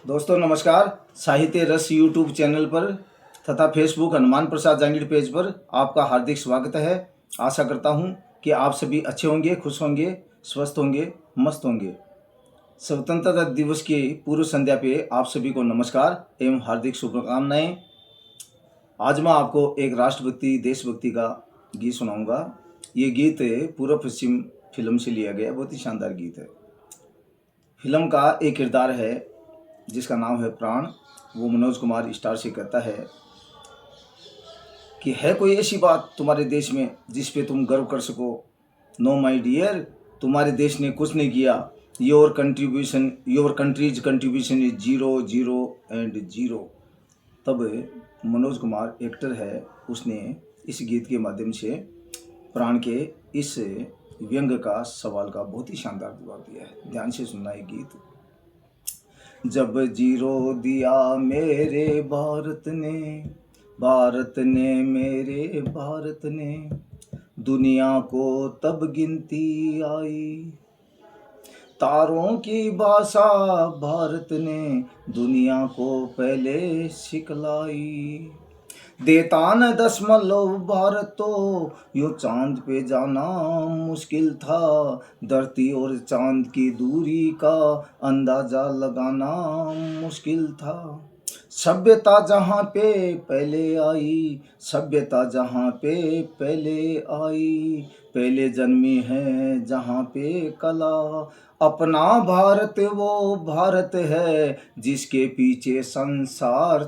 दोस्तों नमस्कार। साहित्य रस यूट्यूब चैनल पर तथा फेसबुक हनुमान प्रसाद जांगीड़ पेज पर आपका हार्दिक स्वागत है। आशा करता हूं कि आप सभी अच्छे होंगे, खुश होंगे, स्वस्थ होंगे, मस्त होंगे। स्वतंत्रता दिवस की पूर्व संध्या पे आप सभी को नमस्कार एवं हार्दिक शुभकामनाएं। आज मैं आपको एक राष्ट्रभक्ति देशभक्ति का गीत सुनाऊंगा। ये गीत पूर्व पश्चिम फिल्म से लिया गया, बहुत ही शानदार गीत है। फिल्म का एक किरदार है जिसका नाम है प्राण। वो मनोज कुमार स्टार से कहता है कि है कोई ऐसी बात तुम्हारे देश में जिस पे तुम गर्व कर सको। नो माय डियर, तुम्हारे देश ने कुछ नहीं किया। Your country's contribution is 0 0 and 0। तब मनोज कुमार एक्टर है, उसने इस गीत के माध्यम से प्राण के इस व्यंग का सवाल का बहुत ही शानदार जवाब दिया है। ध्यान से सुनना ये गीत। जब 0 दिया मेरे भारत ने मेरे भारत ने, दुनिया को तब गिनती आई। तारों की भाषा भारत ने दुनिया को पहले सिखलाई। देता न दशमलव भारत तो यूं चांद पे जाना मुश्किल था। धरती और चांद की दूरी का अंदाजा लगाना मुश्किल था। सभ्यता जहाँ पे पहले आई, सभ्यता जहाँ पे पहले आई, पहले जन्मी है जहाँ पे कला। अपना भारत वो भारत है जिसके पीछे संसार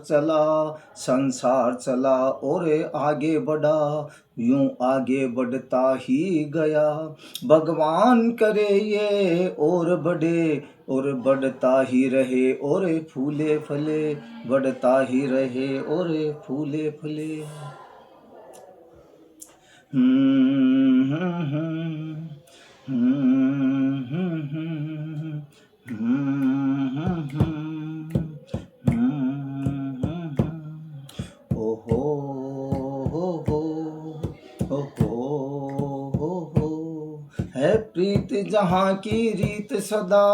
चला और आगे बढ़ा, यूं आगे बढ़ता ही गया। भगवान करे ये और बढ़े और बढ़ता ही रहे और फूले फले, बढ़ता ही रहे और फूले फले। ओहो हो है प्रीत जहाँ की रीत सदा,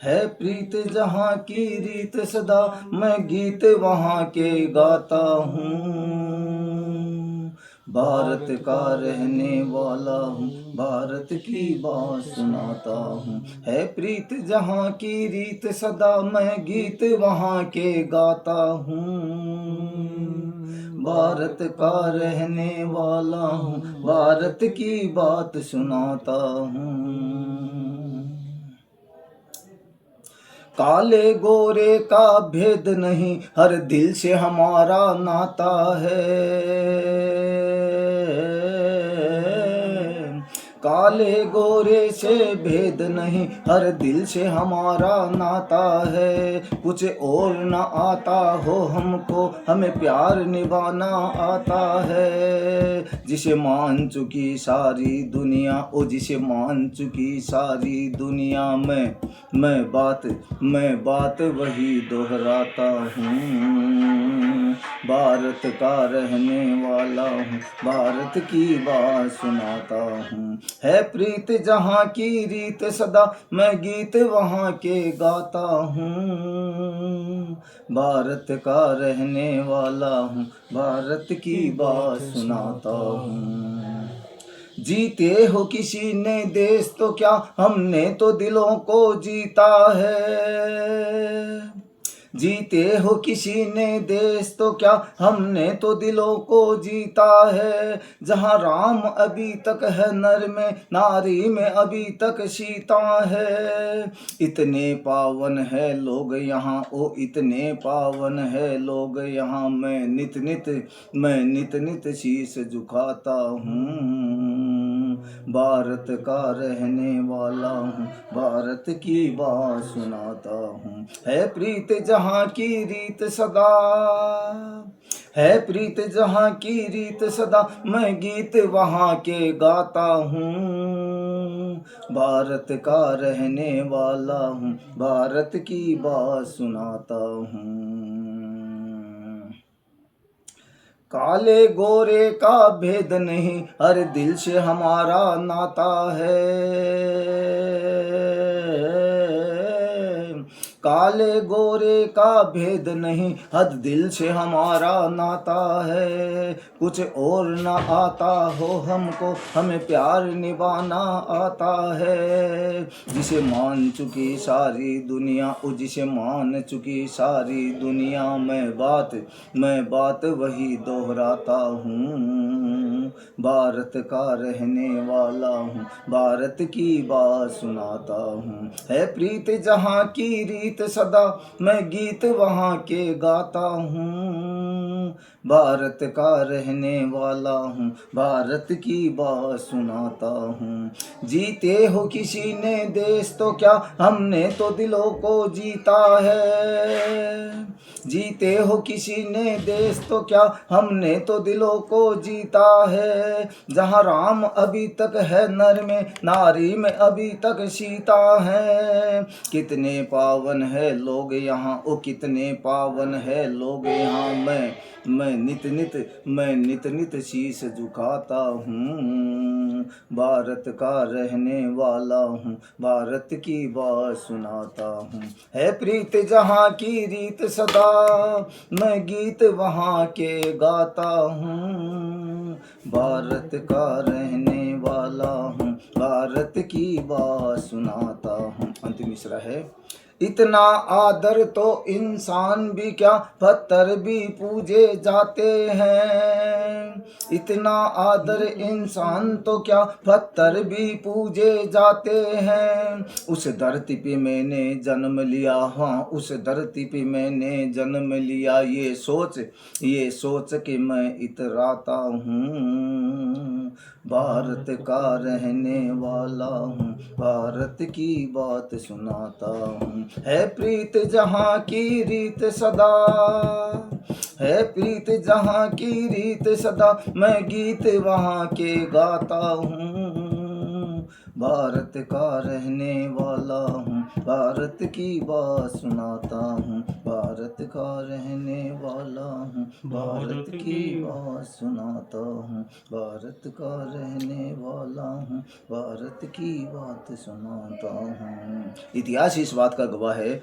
है प्रीत जहाँ की रीत सदा, मैं गीत वहाँ के गाता हूँ। भारत का रहने वाला हूँ, भारत की बात सुनाता हूँ। है प्रीत जहाँ की रीत सदा, मैं गीत वहाँ के गाता हूँ। भारत का रहने वाला हूँ, भारत की बात सुनाता हूँ। काले गोरे का भेद नहीं, हर दिल से हमारा नाता है। काले गोरे से भेद नहीं, हर दिल से हमारा नाता है। कुछ और न आता हो हमको, हमें प्यार निभाना आता है। जिसे मान चुकी सारी दुनिया, ओ जिसे मान चुकी सारी दुनिया में, मैं बात वही दोहराता हूँ। भारत का रहने वाला हूँ, भारत की बात सुनाता हूँ। है प्रीत जहाँ की रीत सदा, मैं गीत वहाँ के गाता हूँ। भारत का रहने वाला हूँ, भारत की बात सुनाता हूँ। जीते हो किसी ने देश तो क्या, हमने तो दिलों को जीता है। जीते हो किसी ने देश तो क्या, हमने तो दिलों को जीता है। जहाँ राम अभी तक है नर में, नारी में अभी तक सीता है। इतने पावन है लोग यहाँ, ओ इतने पावन है लोग यहाँ, मैं नित नित शीश झुकाता हूँ। भारत का रहने वाला हूँ, भारत की बात सुनाता हूँ। है प्रीत जहाँ की रीत सदा, है प्रीत जहाँ की रीत सदा, मैं गीत वहाँ के गाता हूँ। भारत का रहने वाला हूँ, भारत की बात सुनाता हूँ। काले गोरे का भेद नहीं, हर दिल से हमारा नाता है। काले गोरे का भेद नहीं, हद दिल से हमारा नाता है। कुछ और ना आता हो हमको, हमें प्यार निभाना आता है। जिसे मान चुकी सारी दुनिया, जिसे मान चुकी सारी दुनिया, मैं बात वही दोहराता हूँ। भारत का रहने वाला हूँ, भारत की बात सुनाता हूँ। है प्रीत जहाँ की रीत सदा, मैं गीत वहाँ के गाता हूँ। भारत का रहने वाला हूँ, भारत की बात सुनाता हूँ। जीते हो किसी ने देश तो क्या, हमने तो दिलों को जीता है। जीते हो किसी ने देश तो क्या, हमने तो दिलों को जीता है। जहाँ राम अभी तक है नर में, नारी में अभी तक सीता है। कितने पावन है लोग यहाँ, ओ कितने पावन है लोग यहाँ। मैं नित नित शीश झुकाता हूँ। भारत का रहने वाला हूँ, भारत की बात सुनाता हूँ। है प्रीत जहाँ की रीत सदा, मैं गीत वहाँ के गाता हूँ। भारत का रहने वाला हूँ, भारत की बात सुनाता हूँ। अंतिम मिसरा है। इतना आदर तो इंसान भी क्या, पत्थर भी पूजे जाते हैं। इतना आदर इंसान तो क्या, पत्थर भी पूजे जाते हैं। उस धरती पे मैंने जन्म लिया, हाँ उस धरती पे मैंने जन्म लिया। ये सोच के मैं इतराता हूँ। भारत का रहने वाला हूँ, भारत की बात सुनाता हूँ। है प्रीत जहाँ की रीत सदा, है प्रीत जहाँ की रीत सदा, मैं गीत वहाँ के गाता हूँ। भारत का रहने वाला हूँ, भारत की बात सुनाता हूँ। भारत का रहने वाला हूँ, भारत की बात सुनाता हूँ। भारत का रहने वाला हूँ, भारत की बात सुनाता हूँ। इतिहास इस बात का गवाह है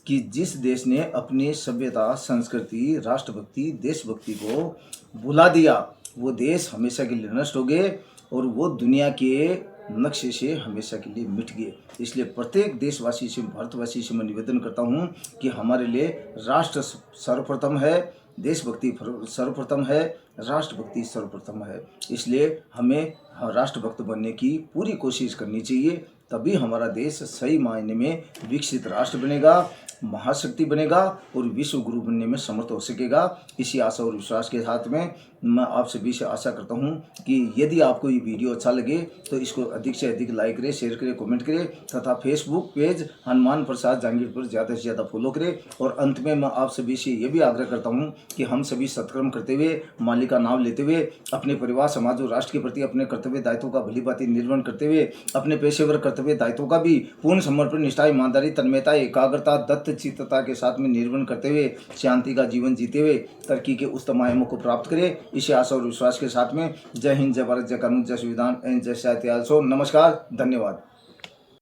कि जिस देश ने अपनी सभ्यता, संस्कृति, राष्ट्रभक्ति, देशभक्ति को भुला दिया, वो देश हमेशा के लिए नष्ट हो गए और वो दुनिया के नक्शे से हमेशा के लिए मिट गए। इसलिए प्रत्येक देशवासी से, भारतवासी से मैं निवेदन करता हूँ कि हमारे लिए राष्ट्र सर्वप्रथम है, देशभक्ति सर्वप्रथम है, राष्ट्रभक्ति सर्वप्रथम है। इसलिए हमें राष्ट्रभक्त बनने की पूरी कोशिश करनी चाहिए, तभी हमारा देश सही मायने में विकसित राष्ट्र बनेगा, महाशक्ति बनेगा और विश्व गुरु बनने में समर्थ हो सकेगा। इसी आशा और विश्वास के साथ में मैं आप सभी से आशा करता हूं कि यदि आपको ये वीडियो अच्छा लगे तो इसको अधिक से अधिक लाइक करें, शेयर करें, कमेंट करें तथा फेसबुक पेज हनुमान प्रसाद जहांगीर पर ज़्यादा से ज़्यादा फॉलो करें। और अंत में मैं आप सभी से ये भी आग्रह करता हूँ कि हम सभी सत्कर्म करते हुए, मालिक का नाम लेते हुए, अपने परिवार, समाज और राष्ट्र के प्रति अपने कर्तव्य दायित्वों का भलीभांति निर्वहन करते हुए, अपने पेशेवर कर्तव्य दायित्वों का भी पूर्ण समर्पण, निष्ठा, ईमानदारी, तन्मयता, एकाग्रता, दत्तचित्तता के साथ में निर्वहन करते हुए, शांति का जीवन जीते हुए तरक्की के उच्चतम आयामों को प्राप्त करें। इसी आशा और विश्वास के साथ में जय हिंद, जय भारत, जय कानून, जय संविधान एंड जय साहित्य। नमस्कार, धन्यवाद।